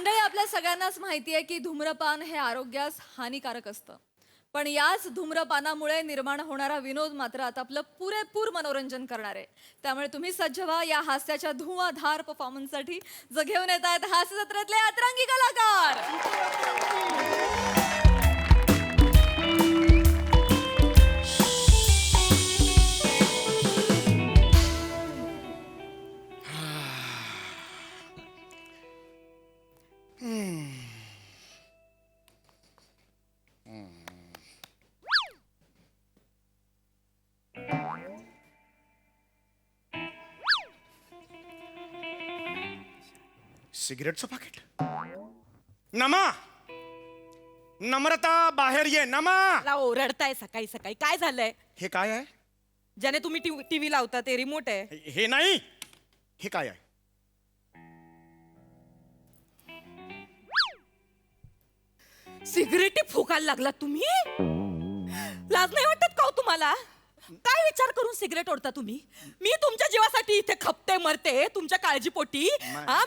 मंडळी, आपल्या सगळ्यांनाच माहिती आहे की धूम्रपान हे आरोग्यास हानिकारक असतं. पण याच धूम्रपानामुळे निर्माण होणारा विनोद मात्र आता आपलं पुरेपूर मनोरंजन करणार आहे. त्यामुळे तुम्ही सज्ज व्हा या हास्याच्या धुवाधार परफॉर्मन्ससाठी, जो घेऊन येत आहेत हास्य जत्रेतले अतरंगी कलाकार. सिगरेटचं पाकिट. नमा, नम्रता बाहेर ये. नमा, मला ओरडताय सकाळी सकाळी. काय झालंय? हे काय आहे? ज्याने तुम्ही टीव्ही लावता ते रिमोट आहे. हे नाही, हे काय आहे? सिगरेटी फुकायला लागला तुम्ही? लाज नाही वाटत का हो तुम्हाला? काय विचार करून सिगरेट ओढता तुम्ही? मी तुमच्या जीवासाठी इथे खपते मरते तुमच्या काळजीपोटी.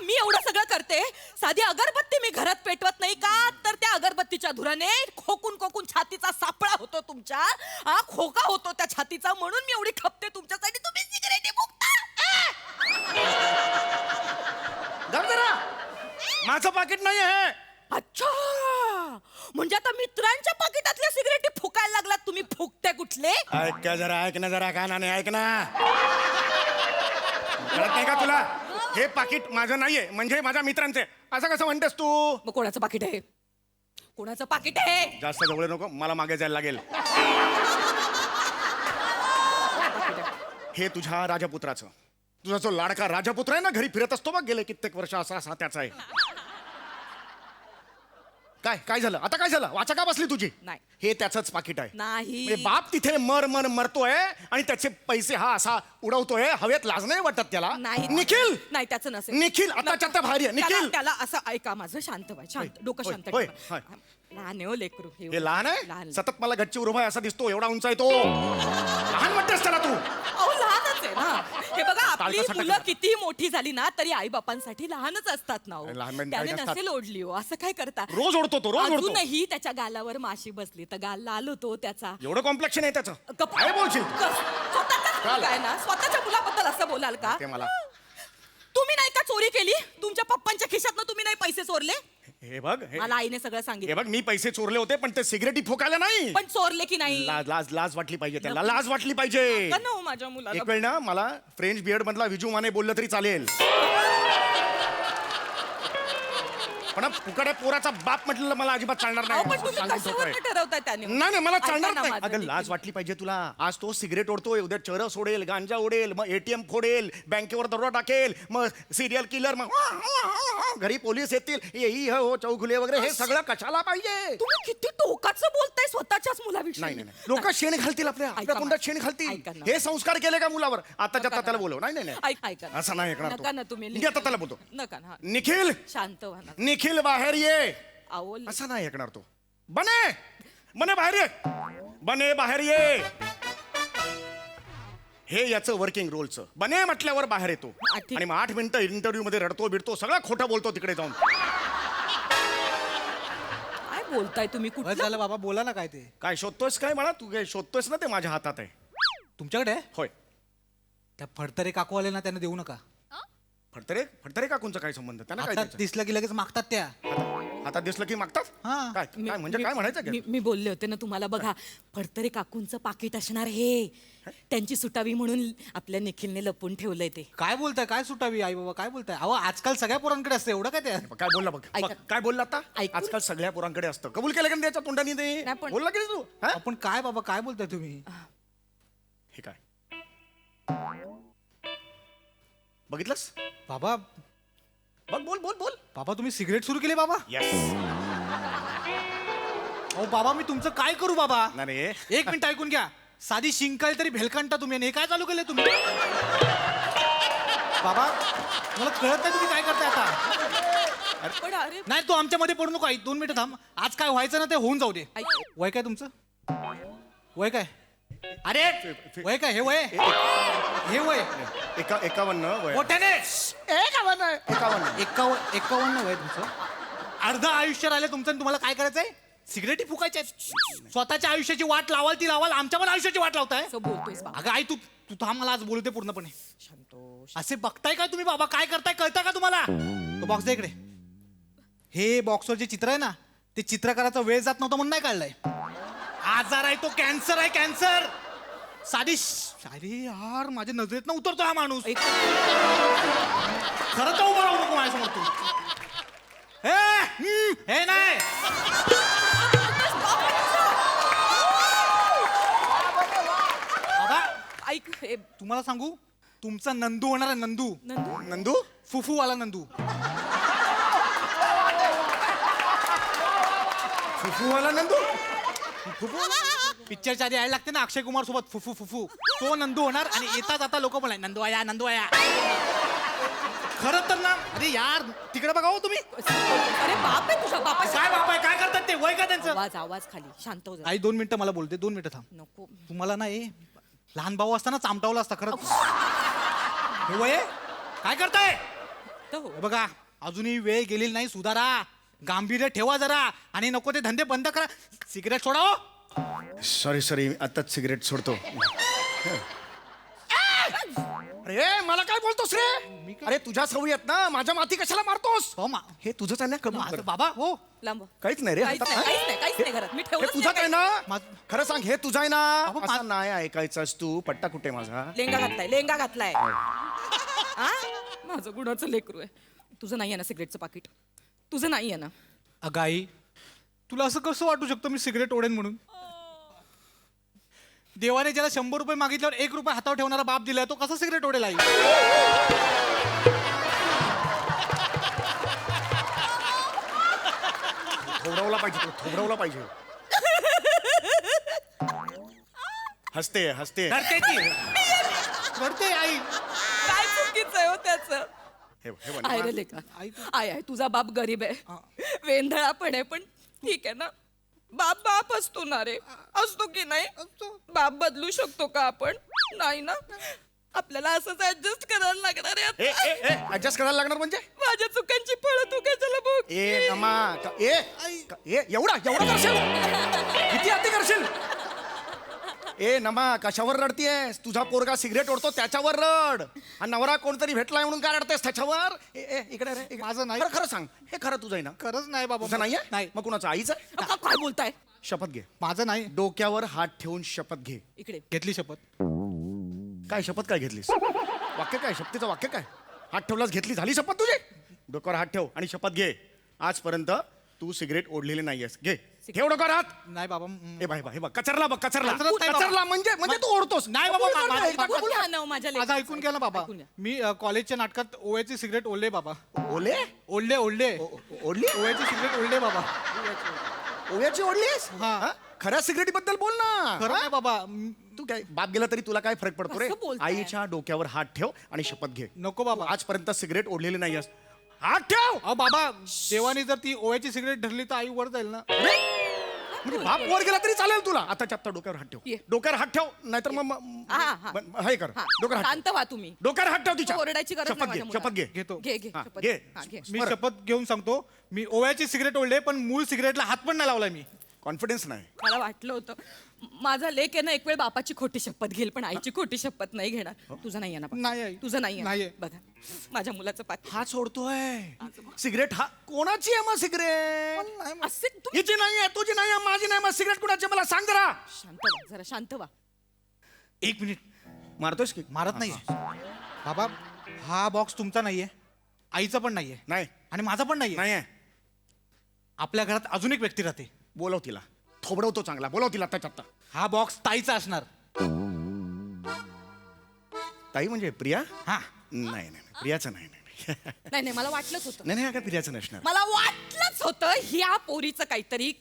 मी एवढं सगळं करते. साधी अगरबत्ती मी घरात पेटवत नाही का, तर त्या अगरबत्तीच्या धुराने खोकून खोकून छातीचा सापळा होतो तुमच्या. खोका होतो त्या छातीचा, म्हणून मी एवढी खपते तुमच्यासाठी. तुम्ही सिगरेटी फुकता. धर जरा, माझं पाकिट नाही आहे. अच्छा, म्हणजे आता मित्रांच्या पाकिटातल्या सिगरेटी फुकायला लागलात तुम्ही. फुकते कुठले? ऐक का जरा, ऐक ना जरा, कानाने ऐक ना. कळत नाही का तुला? हे पाकिट माझं नाहीये, म्हणजे माझ्या मित्रांचे. असं कसं म्हणतेस तू? मग कोणाचं पाकिट आहे? कोणाचं पाकिट आहे? जास्त जवळ नको, मला मागे जायला लागेल. हे तुझ्या राजपुत्राचं. तुझा जो लाडका राजपुत्र आहे ना, घरी फिरत असतो बघ, गेले कित्येक वर्ष असा असा त्याचा आहे. काय काय झालं आता? काय झालं? वाचा का बसली तुझी? नाही. हे त्याचंच पाकिट आहे. नाही. म्हणजे बाप तिथे मरतोय आणि त्याचे पैसे हा असा उडवतोय. हवेत लाज नाही वाटत त्याला? नाही. निखिल, नाही, त्याचं नसेल. निखिल, आताच्या आता बाहेर ये. निखिल, त्याला असं ऐका माझं. शांत व्हा, शांत. डोकं शांत होय, ठेवा. होय. लहान आहे हो लेकरू. हे लहान आहे? लहान. सतत मला गच्ची उभा आहे असा दिसतो. एवढा उंच आहे तो. लहान म्हणतेस त्याला तू? अहो, लहानच आहे ना. हे बघा, आपली टाळका मुलं किती मोठी झाली ना तरी आई बापांसाठी लहानच असतात ना हो. लहान म्हणजे त्याने काय असतात? नसेल ओढली हो. असं काय करता? रोज ओढतो तो, रोज ओढतो. अजूनही त्याच्या गालावर माशी बसली तर गाल लाल होतो त्याचा. एवढं कॉम्प्लेक्शन आहे त्याचं? गप्प. काय बोलशील? स्वतःचाच मुलगा आहे ना, स्वतःच्या मुलाबद्दल असं बोलाल का? ते मला. तुम्ही नाही का चोरी केली? तुमच्या पप्पांच्या खिशातनं तुम्ही नाही पैसे चोरले? हे बघ, मला आईने सगळं हे सांगितलं. बघ, मी पैसे चोरले होते पण ते सिगरेटी फुकायला नाही. पण चोरले की नाही? लाज लाज लाज वाटली पाहिजे त्याला. लाज वाटली पाहिजे. का ना हो माझ्या मुलाला? एक वेळ ना मला फ्रेंच बियर्ड मधला विजू माने बोललं तरी चालेल, पण फुकड्या पोराचा बाप म्हटलेलं मला अजिबात चालणार अहो, पण नाही. तुम्ही सांगून कशावर ठेवतोय. ठरवताय त्याने? नाही नाही, मला ऐका चालणार ना नाही. माझं अगं, देखील. लाज वाटली पाहिजे तुला. आज तो सिगरेट ओढतोय, उद्या चरस सोडेल, गांजा ओढेल, मग एटीएम फोडेल, बँकेवर दरोडा टाकेल, मग सिरियल किलर, मग घरी पोलीस येतील, येई हो चौघुले वगैरे. हे सगळं कशाला पाहिजे? तुम्ही किती टोकाचं बोलताय स्वतःच्याच मुलाविषयी. नाही नाही, लोक शेण घालतील आपल्या कुंडात शेण घालतील. ऐका ना. हे संस्कार केले का मुलावर? आताच्या आता त्याला बोलव. नाही नाही नाही, ऐका ना. असं नाही ऐकणार नका ना तुम्ही. मी आता त्याला बोलतो. नका ना. निखिल, शांत व्हा ना. निखिल बाहेर ये. अहो, असं नाही ऐकणार तो. बने, बने बाहेर ये. बने बाहेर ये. हे याचं वर्किंग रोलचं. बने म्हटल्यावर बाहेर येतो ठीक. आणि मग 8 मिनिटं इंटरव्ह्यू मध्ये रडतो बिडतो, सगळं खोटं बोलतो तिकडे जाऊन. काय बोलताय तुम्ही? बस कुठलं? झालं बाबा, बोला ना काय ते. काय शोधतोयस काय मला? तू काय शोधतोयस ना, ते माझ्या हातात आहे. तुमच्याकडे आहे? होय. त्या फडतरे काकू आले ना, त्यांना देऊ नका. फडतरे फडतरे काकूंचा काय संबंध? त्यांना काय आता द्यायचं? दिसलं की लगेच मागतात त्या. आता दिसलं की मागतात. हा. काय काय म्हणजे काय म्हणायचं काय? मी बोलले होते ना तुम्हाला. बघा, फडतरे काकूंचं पाकिट असणार हे. त्यांची सुटावी म्हणून आपल्या निखिलने लपून ठेवलंय ते. काय बोलताय? काय सुटावी आई बाबा, काय बोलताय? अहो, आजकाल सगळ्या पोरांकडे असतं, एवढं काय ते? काय बोलला बघ? ऐका. बघ, काय बोलला आता? ऐकून. आजकाल सगळ्या पोरांकडे असतं. कबूल केलं का त्याच्या तोंडाने ते? नाही, पण- बोलला की तू? हा? आपण काय बाबा, काय बोलताय तुम्ही? हे काय बघितलंस? बाबा, बघ, बोल बोल बोल. बाबा तुम्ही सिगरेट सुरू केली बाबा? येस. अहो बाबा, मी तुमचं काय करू बाबा? नाही एक मिनिट ऐकून घ्या. साधी शिंकाळी तरी भेलकांटा तुम्ही, आणि हे काय चालू केलं तुम्ही? बाबा, मला कळत नाही तुम्ही काय करताय आता. पण अरे, नाही, तू आमच्या मध्ये पडू नको. 2 मिनिटं थांब. आज काय व्हायचं ना ते होऊन जाऊ दे. ऐक. वय काय तुमचं? वय काय? अरे वय काय? हे वय, हे वय 51 वय. मोठ्याने 51 51 वय तुमचं. अर्ध आयुष्य राहिले तुमचं आणि तुम्हाला काय करायचंय सिगरेटी फुकायच्या स्वतःच्या आयुष्याची वाट लावाल ती लावाल आमच्या पण आयुष्याची वाट लावताय असं बोलतोयस बाबा. अगं आई तू तू थांब मला आज बोलते पूर्णपणे शांतो. असे बघताय काय तुम्ही बाबा काय करताय कळतं का तुम्हाला तो बॉक्स दे इकडे हे बॉक्सवर जे चित्र आहे ना ते चित्रकाराचा वेळ जात नव्हता म्हणून नाही काढलाय आजार आहे तो कॅन्सर आहे कॅन्सर अरे यार माझ्या नजरेत उतरतो हा माणूस एक- खरं तर उभा राहू नको माझ्यासमोर तू हे नाही बाबा ऐक हे तुम्हाला सांगू तुमचा नंदू होणार आहे नंदू नंदू नंदू फुफूवाला नंदू फुफूवाला नंदू पिक्चरच्या आधी यायला लागते ना अक्षय कुमार सोबत फुफू फुफू तो नंदू होणार आणि येतात आता लोक बोलाय नंदू आया नंदू आया खरं तर ना अरे यार तिकडे बघा हो तुम्ही अरे बाप आहे तुझा बापा. काय बाप आहे काय करतात ते वय का त्यांचं आवाज आवाज खाली शांत हो जरा. आई 2 मिनिटं मला बोलते 2 मिनिटं थांब नको तुम्हाला ना लहान भाऊ असताना चामटावला असता खरं हे वय आहे? काय करताय तर हो. हे बघा अजूनही वेळ गेलेली नाही सुधारा गांभीर्य ठेवा जरा आणि नको ते धंदे बंद करा सिगरेट सोडा हो. सॉरी आताच सिगरेट सोडतो अरे मला काय बोलतोस रे अरे तुझ्या सवयी आहेत ना माझ्या माती कशाला मारतोस हो हे तुझंच आहे ना कबूल कर. माझं बाबा हो लांब. काहीच नाही रे काहीच हातात, नाही, हा? काहीच नाही घरात. मी हे ठेवलंच तुझं काय नाही. ना खरं सांग हे तुझं आहे ना अहो, असा नाही ऐकायचास तू पट्टा कुठे माझा लेंगा घातलाय हा माझं गुणाचं लेकरू आहे तुझं नाही आहे ना सिगरेटचं पाकिट तुझं नाही आहे ना अगं आई तुला असं कसं वाटू शकतं मी सिगरेट ओढेन म्हणून देवाने ज्याला 100 रुपये मागितल्यावर 1 रुपये हातावर ठेवणारा बाप दिलाय तो कसा सिगरेट ओढेल आई थोबडवला पाहिजे हसते रडते ती रडते आई काय चुकीचं आहे हो त्याचं हे बघ. आहे रे लेका आई आहे तुझा बाप गरीब आहे वेंधळा पण आहे पण ठीक आहे ना बाप असतो ना रे असतो की नाही बाप बदलू शकतो का आपण नाही ना आपल्याला असंच ऍडजस्ट करायला लागणार आहे आता. ऍडजस्ट करायला लागणार म्हणजे माझ्या चुकांची फळं तू कशाला बघ ए नमा एवढा करशील किती अति करशील ए नमा कशावर रडतीयस तुझा पोरगा सिगरेट ओढतो त्याच्यावर रड आणि नवरा कोणतरी भेटलाय म्हणून काय रडतेस त्याच्यावर इकडे रे इकडे. माझं नाही. खरं सांग हे खरं तुझं आहे ना खरंच नाही बाबा तुझं नाहीये नाही मग कुणाचं आईचं आहे? काय बोलताय शपथ घे माझं नाही डोक्यावर हात ठेवून शपथ घे इकडे घेतली शपथ काय शपथ काय घेतलीस वाक्य काय शपथीचं वाक्य काय हात ठेवलास घेतली झाली शपथ तुझी डोक्यावर हात ठेव आणि शपथ घे आजपर्यंत तू सिगरेट ओढलेली नाहीयेस घे ठेव डोक्यावर हात नाही बाबा ए भाई हे बघ कचरला बघ कचरला कचरत नाही बाबा. कचरला म्हणजे तू ओढतोस नाही बाबा, कबूल कर ना, माझं- एकदा कबूल बघून कर. घ्या ना हो माझ्या माझं लेकराचं. ऐकून घ्या ना बाबा ऐकून घ्या. मी कॉलेजच्या नाटकात ओव्याची सिगरेट ओढले बाबा ओले ओढले ओढली ओव्याची सिगरेट ओढले बाबा ओव्याची ओढलीस हा. हा? खऱ्या सिगरेटी बद्दल बोल ना खरं नाही बाबा तू काय बाप गेला तरी तुला काय फरक पडतो रे कसं बोलताय? आईच्या डोक्यावर हात ठेव आणि शपथ घे नको बाबा आजपर्यंत सिगरेट ओढलेली नाहीयेस हात ठेव अहो बाबा देवाने जर ती ओव्याची सिगरेट धरली तर आई वर जाईल ना म्हणजे बाप वर गेला तरी चालेल तुला आताच्या आत्ता डोक्यावर हात ये. ठेव डोक्यावर हात ठेव नाहीतर हा. हे कर हा, डोक्यावर हात शांत व्हा तुम्ही ठेव. डोक्यावर हात ठेव तिच्या ओरडायची गरज शपथ नाही घे माझ्या शपथ घे घेतो घे हा, शपथ. घे. हा, घे. मी बरं. शपथ घेऊन सांगतो मी ओव्याची सिगरेट ओढले पण मूळ सिगरेटला हात पण नाही लावलाय मी कॉन्फिडन्स नाही मला वाटलं होतं माझा लेक आहे ना एक वेळ बापाची खोटी शपथ घेईल पण आईची खोटी शपथ नाही घेणार तुझं नाही आहे ना नाही आई. तुझं नाही नाही आहे आहे. बघा माझ्या मुलाचं पाकिट हा सोडतोय सिगरेट हा कोणाची आहे मग सिगरेट असे तुम्ही हिची नाही आहे तुझी नाही आहे माझी नाही मग सिगरेट कुणाची मला सांग जरा शांत व्हा जरा शांत व्हा 1 मिनिट मारतोयस की मारत नाहीये बाबा हा बॉक्स तुमचा नाहीये आईचा पण नाहीये नाही आणि माझा पण नाहीये नाही आहे आपल्या घरात अजून एक व्यक्ती राहते बोलव तिला थोबडवतो चांगला बोलव तिला आत्ताच्या आत्ता हा बॉक्स ताईचा असणार ताई म्हणजे प्रिया हा नाही प्रियाचं नाही नाही नाही मला वाटलंच होतं नाही काय प्रियाचं नसणार मला वाटलंच होतं ह्या पोरीचं काहीतरी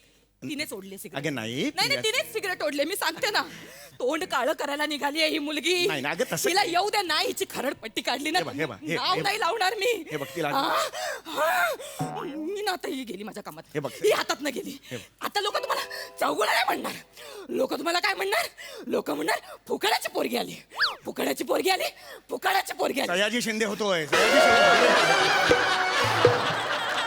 तिने सोडले सिगरेट अगं नाही नाही नाही प्रिया- तिनेच सिगरेट ओढले मी सांगते ना तोंड काळं करायला निघाली आहे ही मुलगी नाही, नाही, अगं तसं- तिला येऊ द्या नाही हिची खरड पट्टी काढली ना हे बघ, हे बघ, हे- नाव हे- नाही लावणार मी हे बघ, तिला- मी ना आता ही गेली माझ्या कामात हे बघ. ही हातात न गेली आता लोक तुम्हाला चौगुणा नाही म्हणणार लोक तुम्हाला काय म्हणणार लोक म्हणणार फुकड्याची पोरगी आली फुकड्याची पोरगी आली फुकड्याची पोरगी आली सयाजी शिंदे होतोय सयाजी शिंदे.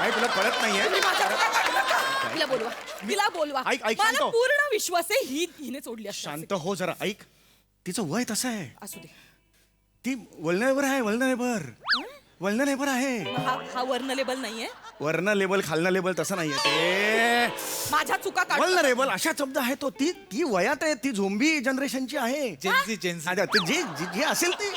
काय तुला कळत नाहीये तुम्ही माझ्या चुका काढू नका. तिला बोलवा तिला बोलवा ऐक, ऐक, शांत मला हो. पूर्ण विश्वास आहे हिने सोडली असणार शांत हो जरा ऐक तिचं वय तसं आहे असू दे ती वल्नरेबल आहे वल्नरेबल आहे हा वर्ण लेबल नाहीये वर्ण लेबल खालना लेबल तसं नाहीये ते माझ्या चुका काढू नका. वल्नरेबल अशा शब्द आहे तो ती वयात आहे ती झोंबी जनरेशनची आहे जेन्सी आता ते जे असेल ते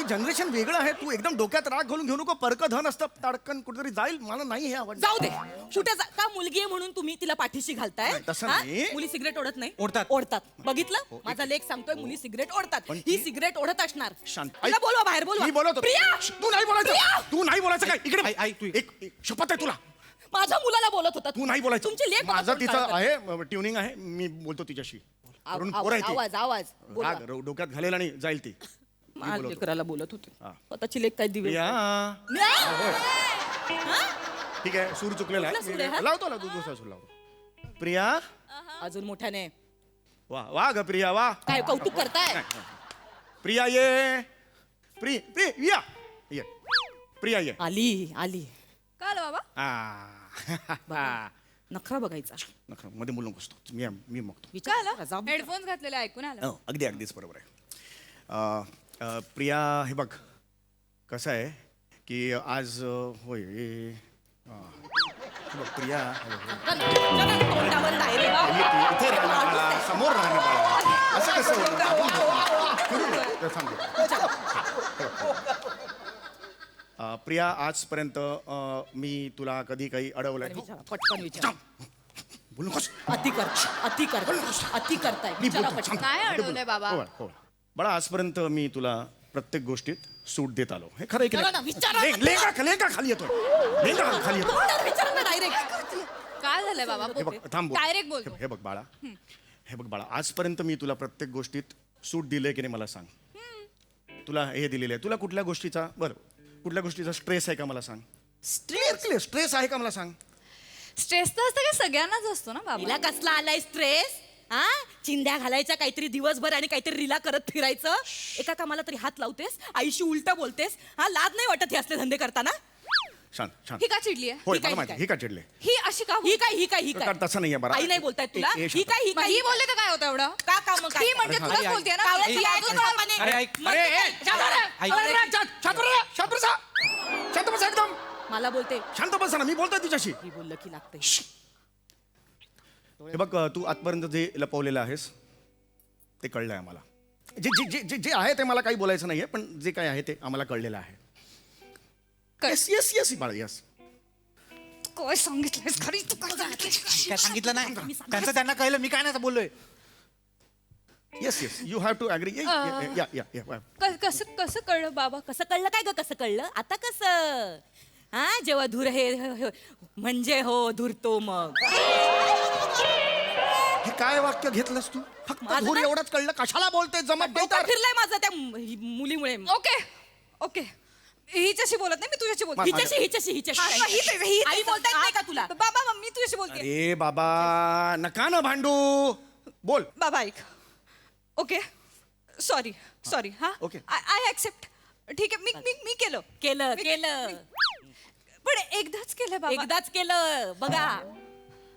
जनरेशन वेगळं आहे तू एकदम डोक्यात राग घालून घेऊ नको परक धन असतं ताडकन कुठेतरी जाईल मला नाही हे आवडत जाऊ दे कुठे का मुलगी आहे म्हणून तुम्ही तिला पाठीशी घालताय नाही, तसं हा? नाही. मुली सिगरेट ओढत नाही ओढतात. ओढतात बघितलं माझा लेख सांगतोय मुली सिगरेट ओढतात पण ही ती- सिगरेट ओढत असणार शांत तिला बोलवा बाहेर बोलवा मी बोलवतो प्रिया तू नाही प्रिया! बोलायचं तू नाही बोलायचं काय इकडे आई, तू- एक शपथ आहे तुला माझ्या मुलाला बोलत होता तू नाही बोलायचं तुमची लेख माझं तिचं आहे ट्युनिंग आहे मी बोलतो तिच्याशी वरून पोरं आहे ती. आवाज आवाज बोलवा. राग डोक्यात घालेल आणि जाईल ती मी माझ्या बोलवतो. लेकराला बोलत होते हा. स्वतःची लेख काय दिवे प्रिया हा? ठीक आहे सूर चुकलेला कुठला सूर आहे, आहे हा? लावतो लावतो दुसरा सूर लावतो प्रिया अजून मोठ्याने वा वा ग प्रिया वा काय कौतुक करताय प्रिया ये प्रिया ये प्रिया ये आली आली काय आलं बाबा आ. नखरा बघायचा नका मध्ये बोलू नकोस तू. मी मगतो विचार काय करा, आलं जाऊ दे. हेडफोन्स घातलेले ऐकून आलं हो अगदी अगदीच बरोबर आहे प्रिया हे बघ कसं आहे की आज होय हे बघ प्रिया हे बघ, तोंडावर direct. इथे राहा ना बाळा, समोर राहा ना बाळा. असं कसं होतं? आपण फिरू नये. तर थांब. प्रिया आजपर्यंत मी तुला कधी काही अडवलंय विचारा, पटकन विचार बोलू नकोस. अति करताय मी विचारा बोलतो, पटकन. थांब. काय अडवलंय बाबा? हो, हो. बाळा आजपर्यंत मी तुला प्रत्येक गोष्टीत सूट देत आलो हे खरं आहे की चला ना, नाही? विचारा ना. लेंगा खाली येतोय लेंगा खाली येतोय तोंडावर विचारा ना डायरेक्ट काय झालंय बाबा हे बघ थांब बोल. डायरेक्ट बोलतो हे बघ बाळा हे बघ बाळा आजपर्यंत मी तुला प्रत्येक गोष्टीत सूट दिलंय की नाही मला सांग तुला हे दिलेलं आहे तुला कुठल्या गोष्टीचा कुठल्या गोष्टीचा स्ट्रेस आहे का मला सांग स्ट्रेस आहे का मला सांग स्ट्रेस तर असतं काय सगळ्यांनाच असतो ना बाबा तिला कसला आलाय स्ट्रेस हा चिंध्या घालायच्या काहीतरी दिवसभर आणि काहीतरी रिला करत फिरायचं एका कामाला तरी हात लावतेस आईशी उलट बोलतेस हा लाज नाही वाटत हे असले धंदे करताना शांत शांत ही का चिडली आहे होय ही काय, मला ही माहिती काय? ही का चिडले ही अशी का ही काय तसं नाहीये बरं आई नाही बोलतायत तुला ए, ही काय ही बोलले तर काय होतं एवढं का काम काय ही म्हणजे अरे, तुलाच आई, बोलते ना कावळ्याची ही लाज अजून वाटते. बापाने- अरे ऐक शांत बसा एकदम मला बोलते शांत बसा ना मी बोलतोय तिच्याशी ही बोललं की लागते हे बघ तू आजपर्यंत जे लपवलेलं आहेस ते कळलंय आम्हाला जे जे जे जे जे आहे ते मला काही बोलायचं नाहीये पण जे काय आहे ते आम्हाला कळलेलं आहे येस येस येस बाळा येस काय सांगितलंयस खरी तू काय सांगितलंयस? काय सांगितलं नाही त्यांचं त्यांना कळलं मी काय नाही बोललोय yes yes you have to agree yeah yeah या कसं कसं कळलं बाबा कसं कळलं काय ग कसं कळलं आता कसं हा जेव्हा धूर हे म्हणजे हो धुरतो मग हे काय वाक्य घेतलंस तू फक्त माझं धूर काय? एवढंच कळलं कशाला बोलते जमत नाही डोकं तर फिरलंय माझं त्या मुलीमुळे ओके ओके हिच्याशी बोलत नाही मी तुझ्याशी बोलते हिच्याशी आई बोलतायत नाही का तुला बाबा मी तुझ्याशी बोलते अरे बाबा नका ना भांडू बोल बाबा ऐक ओके सॉरी सॉरी हा Okay. आय ऍक्सेप्ट ठीक आहे मी केलं केलं मी- केलं पण एकदाच केलं बाबा एकदाच केलं बघा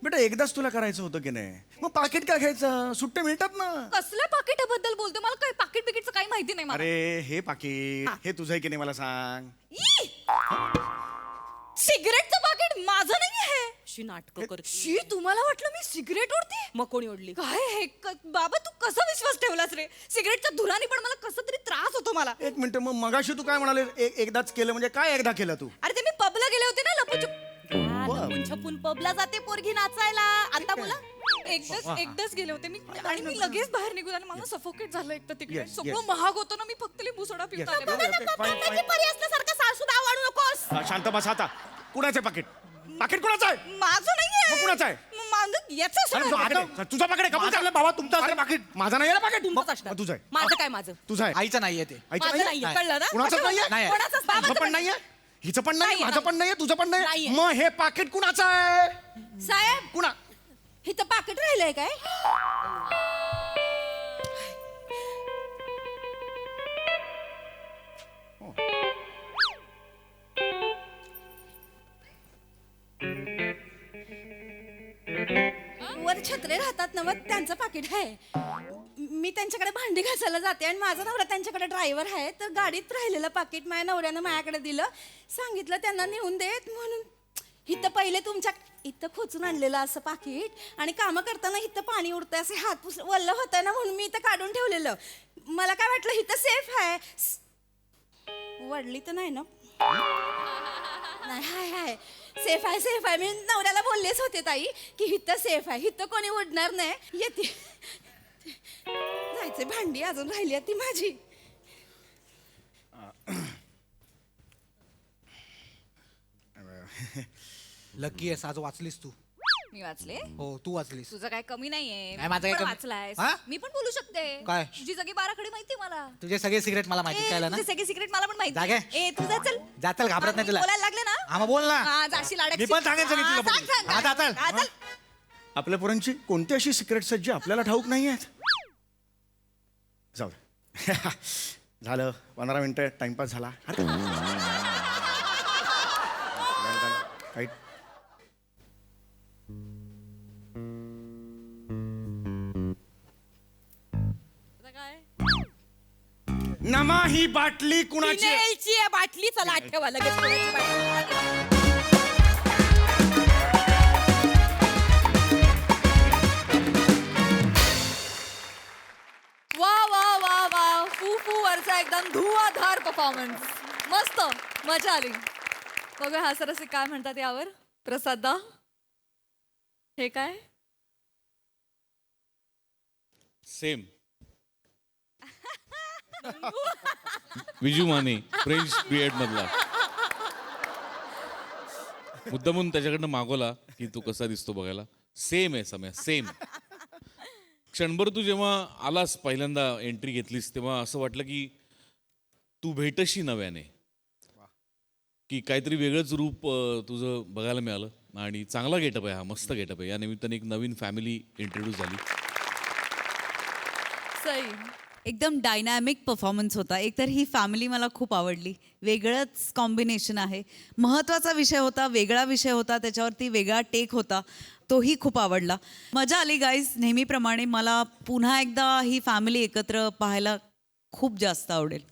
बेटा एकदाच तुला करायचं होतं की नाही मग पाकिट काय घ्यायचं सुट्टे मिळतात ना कसल्या पाकिटाबद्दल बोलतो मला काय पाकिट बिकिटचं काही माहिती नाही मला अरे हे पाकिट हे तुझं आहे की नाही मला सांग सिगरेटचं पाकिट माझं नाही आहे शी नाटक करते शी तुम्हाला वाटलं मी सिगरेट ओढते मग कोणी ओढली काय हे बाबा तू कसा विश्वास ठेवलास रे सिगरेटच्या धुराने पण मला कसा तरी त्रास होतो मला एक मिनिट मग मगाशी तू काय म्हणाले एकदाच केलं म्हणजे काय एकदा केलं तू अरे ते मी पबला गेले होते ना लपूचूप लपून छपून पबला जाते पोरगी नाचायला आता बोला एकदाच गेले होते मी आणि मी लगेच बाहेर निघून आणि मला सफोकेट झालं एक तर तिकडे Yes, सगळं yes. महाग होतं ना मी फक्त लिंबू सोडा पिऊन Yes. आले Okay, okay, fine, fine. परी असल्यासारखं सासू दाव आणू नकोस शांत बस आता कुणाचं आहे पाकिट पाकिट कुणाचं आहे माझं नाहीये मग कुणाचं आहे? माझं याचं अरे, असं तुझं पाकीट आहे. तुझं पाकिट आहे, कबूल कर. बाबा तुमचं अरे, असेल पाकिट माझा नाही आहे ना पाकिट तुमचंच असणार. मग तुझं आहे माझं काय माझं तुझं आहे आईचं नाहीये ते आईचं माझं नाहीये? नाहीये कळलं ना कुणाचंच नाहीये? नाही. कोणाचंच तुझं बाबाचं पण नाहीये हिचं पण नाही नाहीये, माझं पण नाहीये तुझं पण नाही नाहीये. मग हे पाकिट कुणाचं आहे साहेब कुणा इथं पाकिट राहिलंय काय वर छत्रे राहतात ना, मग त्यांचं पाकिट आहे. मी त्यांच्याकडे भांडी घासायला जाते आणि माझा नवरा त्यांच्याकडे ड्रायव्हर आहे. तर गाडीत राहिलेलं पाकिट माझ्या नवऱ्यानं माझ्याकडे दिलं. सांगितलं त्यांना नेऊन देत म्हणून. इथं पहिले तुमच्या इथं खोचून आणलेलं असं पाकिट आणि कामं करताना इथं पाणी उडतंय, असे हात वल्ल होतंय ना, म्हणून मी इथं काढून ठेवलेलं. मला काय वाटलं इथं सेफ आहे. वडली तर नाही ना? नाही, हाय हाय, सेफ आहे, सेफ आहे. मी नवऱ्याला बोललेच होते ताई की हिथं सेफ आहे, हिथं कोणी उडणार नाही. येते जायचे, भांडी अजून राहिली ती माझी. लकी आहेस, आज वाचलीस तू. मी वाचले. हो, तू वाचलीस. तुझं काय कमी नाहीये. नाही, माझं तू काय पण कमी- वाचलायस. हा? मी पण बोलू शकते. काय? तुझी सगळी बाराखडी माहिती मला. तुझे सगळे सिक्रेट मला माहिती ए, कळलं ना. तुझे सगळे सिक्रेट मला पण माहिती. जागे. ए तू जा चल. जातल, घाबरत नाही मी तुला. बोलायला लागले ना. हा, मग बोल ना. हा, जाशील अडकशील. मी पण सांगेन सगळी हा, तुला सांग, पटकन. सांग, हा, सांग. जातल. हा, चल. आपल्या पोरांची कोणती अशी सिक्रेट्स आहेत जी आपल्याला ठाऊक नाही आहेत? जाऊ दे. झालं 15 मिनिटं टाइमपास झाला. अरे, काही आता काय? नमा ही बाटली कुणाची आहे? फिनेलची आहे बाटली. चला आठवा लगेच कोणाची बाटली. वा वा वा वा, फू फू वरचा एकदम धुवाधार परफॉर्मन्स. मस्त, मजा आली. बघूया हा सरसे काय म्हणतात यावर. प्रसादा, हे काय? Same. Viju Mane, French B Ed मधला. मुद्दामून त्याच्याकडनं मागवला की तू कसा दिसतो बघायला. सेम आहे सम्या, सेम. क्षणभर तू जेव्हा आलास पहिल्यांदा एंट्री घेतलीस तेव्हा असं वाटलं की तू भेटशी नव्याने, की काहीतरी वेगळंच रूप तुझं बघायला मिळालं आणि चांगला गेटअप आहे हा, मस्त गेटअप आहे. या निमित्ताने एक नवीन फॅमिली इंट्रोड्यूस झाली. सई. एकदम डायनॅमिक परफॉर्मन्स होता. एकतर ही फॅमिली मला खूप आवडली. वेगळंच कॉम्बिनेशन आहे. महत्त्वाचा विषय होता, वेगळा विषय होता, त्याच्यावरती वेगळा टेक होता, तोही खूप आवडला. मजा आली गाईज. नेहमीप्रमाणे मला पुन्हा एकदा ही फॅमिली एकत्र पाहायला खूप जास्त आवडेल.